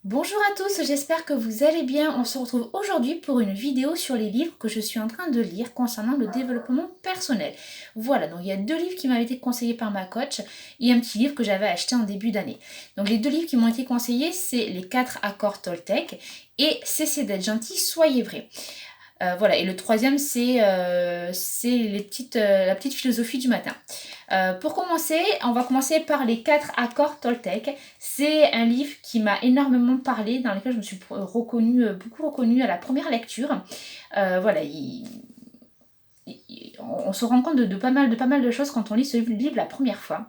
Bonjour à tous, j'espère que vous allez bien. On se retrouve aujourd'hui pour une vidéo sur les livres que je suis en train de lire concernant le développement personnel. Voilà, donc il y a deux livres qui m'avaient été conseillés par ma coach et un petit livre que j'avais acheté en début d'année. Donc les deux livres qui m'ont été conseillés, c'est les 4 accords Toltec et Cessez d'être gentil, soyez vrai. Voilà, et le troisième, c'est la petite philosophie du matin. Pour commencer, on va commencer par les 4 accords Toltec. C'est un livre qui m'a énormément parlé, dans lequel je me suis beaucoup reconnue à la première lecture. Voilà, on se rend compte de pas mal de choses quand on lit ce livre la première fois.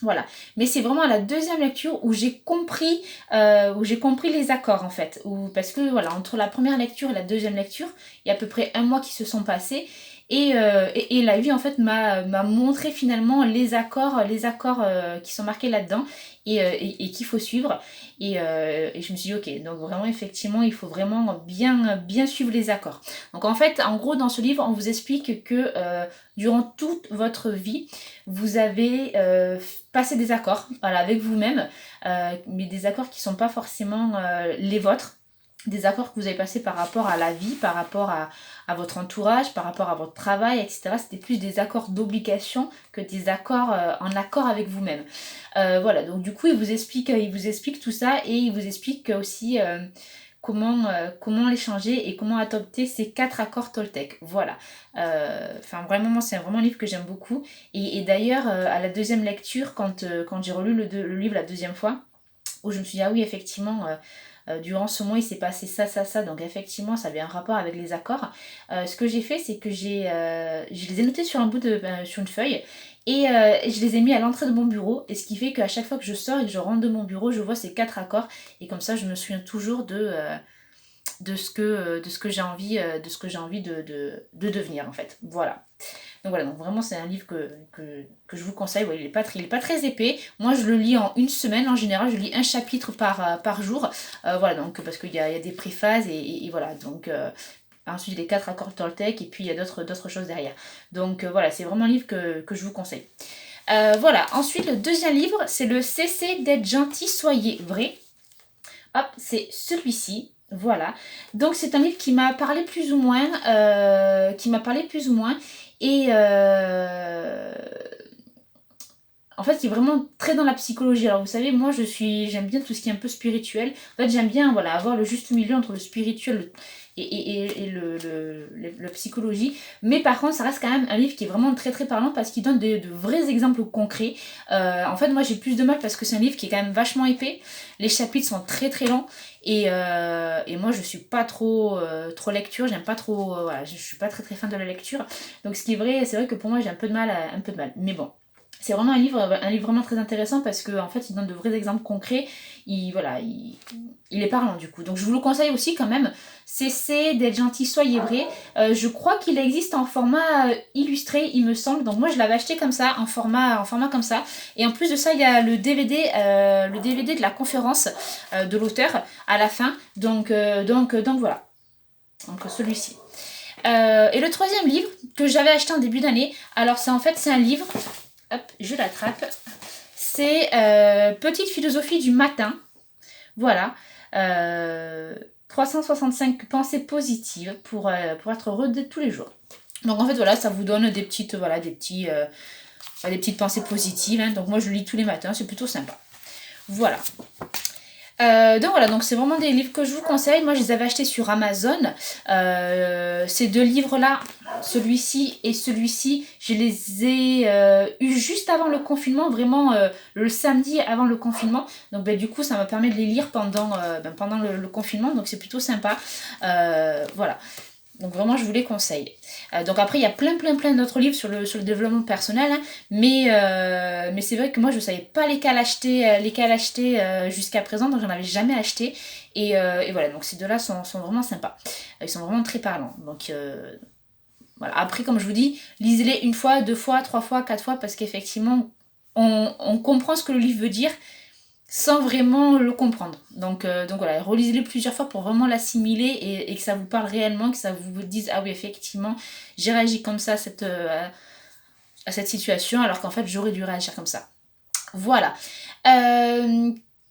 Voilà. Mais c'est vraiment à la deuxième lecture où j'ai compris les accords en fait. Parce que voilà, entre la première lecture et la deuxième lecture, il y a à peu près un mois qui se sont passés. Et la vie en fait m'a montré finalement les accords qui sont marqués là-dedans et qu'il faut suivre. Et je me suis dit ok, donc vraiment effectivement il faut vraiment bien suivre les accords. Donc en fait, en gros dans ce livre, on vous explique que durant toute votre vie, vous avez passé des accords voilà, avec vous-même, mais des accords qui ne sont pas forcément les vôtres. Des accords que vous avez passés par rapport à la vie, par rapport à votre entourage, par rapport à votre travail, etc. C'était plus des accords d'obligation que des accords en accord avec vous-même. Voilà, donc du coup, il vous explique tout ça et il vous explique aussi comment les changer et comment adopter ces 4 accords Toltec. Voilà. Enfin, vraiment, moi, c'est vraiment un livre que j'aime beaucoup. Et d'ailleurs, à la deuxième lecture, quand j'ai relu le livre la deuxième fois, où je me suis dit, ah oui, effectivement, durant ce mois, il s'est passé ça, ça, ça. Donc, effectivement, ça avait un rapport avec les accords. Ce que j'ai fait, c'est que je les ai notés sur sur une feuille. Et je les ai mis à l'entrée de mon bureau. Et ce qui fait qu'à chaque fois que je sors et que je rentre de mon bureau, je vois ces 4 accords. Et comme ça, je me souviens toujours de ce que j'ai envie, de devenir, en fait. Voilà. Donc voilà, donc vraiment c'est un livre que je vous conseille. Ouais, il est pas très épais. Moi je le lis en une semaine. En général, je lis un chapitre par jour. Voilà, donc parce qu'il y a des préphases et voilà. Donc ensuite les 4 accords Toltec et puis il y a d'autres choses derrière. Donc voilà, c'est vraiment un livre que je vous conseille. Voilà, ensuite le deuxième livre, c'est le Cessez d'être gentil, soyez vrai. Hop, c'est celui-ci. Voilà. Donc c'est un livre qui m'a parlé plus ou moins, et en fait, qui est vraiment très dans la psychologie. Alors, vous savez, moi, j'aime bien tout ce qui est un peu spirituel. En fait, j'aime bien, voilà, avoir le juste milieu entre le spirituel et la psychologie. Mais par contre, ça reste quand même un livre qui est vraiment très très parlant parce qu'il donne de vrais exemples concrets. En fait, moi, j'ai plus de mal parce que c'est un livre qui est quand même vachement épais. Les chapitres sont très très longs. Et moi, je suis pas trop lecture. J'aime pas trop, voilà, je suis pas très très fan de la lecture. Donc, ce qui est vrai, c'est vrai que pour moi, j'ai un peu de mal, un peu de mal. Mais bon. C'est vraiment un livre vraiment très intéressant parce qu'en fait, il donne de vrais exemples concrets. Il est parlant du coup. Donc, je vous le conseille aussi quand même. Cessez d'être gentil, soyez vrai. Je crois qu'il existe en format illustré, il me semble. Donc, moi, je l'avais acheté comme ça, en format comme ça. Et en plus de ça, il y a le DVD de la conférence de l'auteur à la fin. Donc voilà. Donc, celui-ci. Et le troisième livre que j'avais acheté en début d'année, alors c'est un livre. Hop, je l'attrape. C'est Petite philosophie du matin. Voilà. Euh, 365 pensées positives pour être heureux de tous les jours. Donc en fait voilà, ça vous donne des petites pensées positives. Hein. Donc moi je le lis tous les matins, c'est plutôt sympa. Voilà. Donc voilà, donc c'est vraiment des livres que je vous conseille. Moi, je les avais achetés sur Amazon. Ces deux livres-là, celui-ci et celui-ci, je les ai eus juste avant le confinement, vraiment le samedi avant le confinement. Donc du coup, ça m'a permis de les lire pendant le confinement, donc c'est plutôt sympa. Voilà. Donc vraiment, je vous les conseille. Donc après, il y a plein d'autres livres sur le développement personnel, hein, mais c'est vrai que moi, je ne savais pas lesquels acheter jusqu'à présent, donc j'en avais jamais acheté. Et voilà, donc ces deux-là sont vraiment sympas. Ils sont vraiment très parlants. Donc voilà. Après, comme je vous dis, lisez-les une fois, deux fois, trois fois, quatre fois, parce qu'effectivement, on comprend ce que le livre veut dire, sans vraiment le comprendre. Donc voilà, relisez-les plusieurs fois pour vraiment l'assimiler et que ça vous parle réellement, que ça vous dise ah oui effectivement j'ai réagi comme ça à cette situation alors qu'en fait j'aurais dû réagir comme ça. Voilà.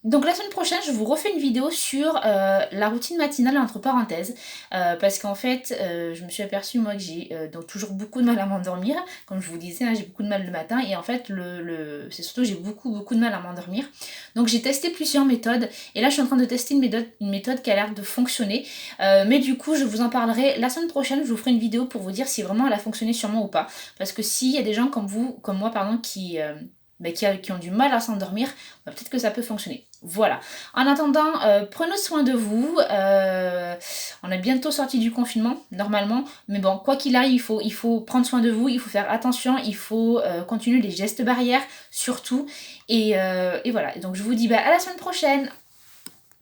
Donc la semaine prochaine, je vous refais une vidéo sur la routine matinale entre parenthèses, parce qu'en fait, je me suis aperçue moi que j'ai donc toujours beaucoup de mal à m'endormir, comme je vous disais, hein, j'ai beaucoup de mal le matin, et en fait, c'est surtout j'ai beaucoup de mal à m'endormir. Donc j'ai testé plusieurs méthodes, et là je suis en train de tester une méthode qui a l'air de fonctionner, mais du coup je vous en parlerai la semaine prochaine, je vous ferai une vidéo pour vous dire si vraiment elle a fonctionné sur moi ou pas, parce que s'il y a des gens comme vous, comme moi pardon, qui ont du mal à s'endormir, bah, peut-être que ça peut fonctionner. Voilà. En attendant, prenez soin de vous. On est bientôt sorti du confinement, normalement. Mais bon, quoi qu'il arrive, il faut prendre soin de vous, il faut faire attention, il faut continuer les gestes barrières, surtout. Et voilà. Donc je vous dis bah, à la semaine prochaine.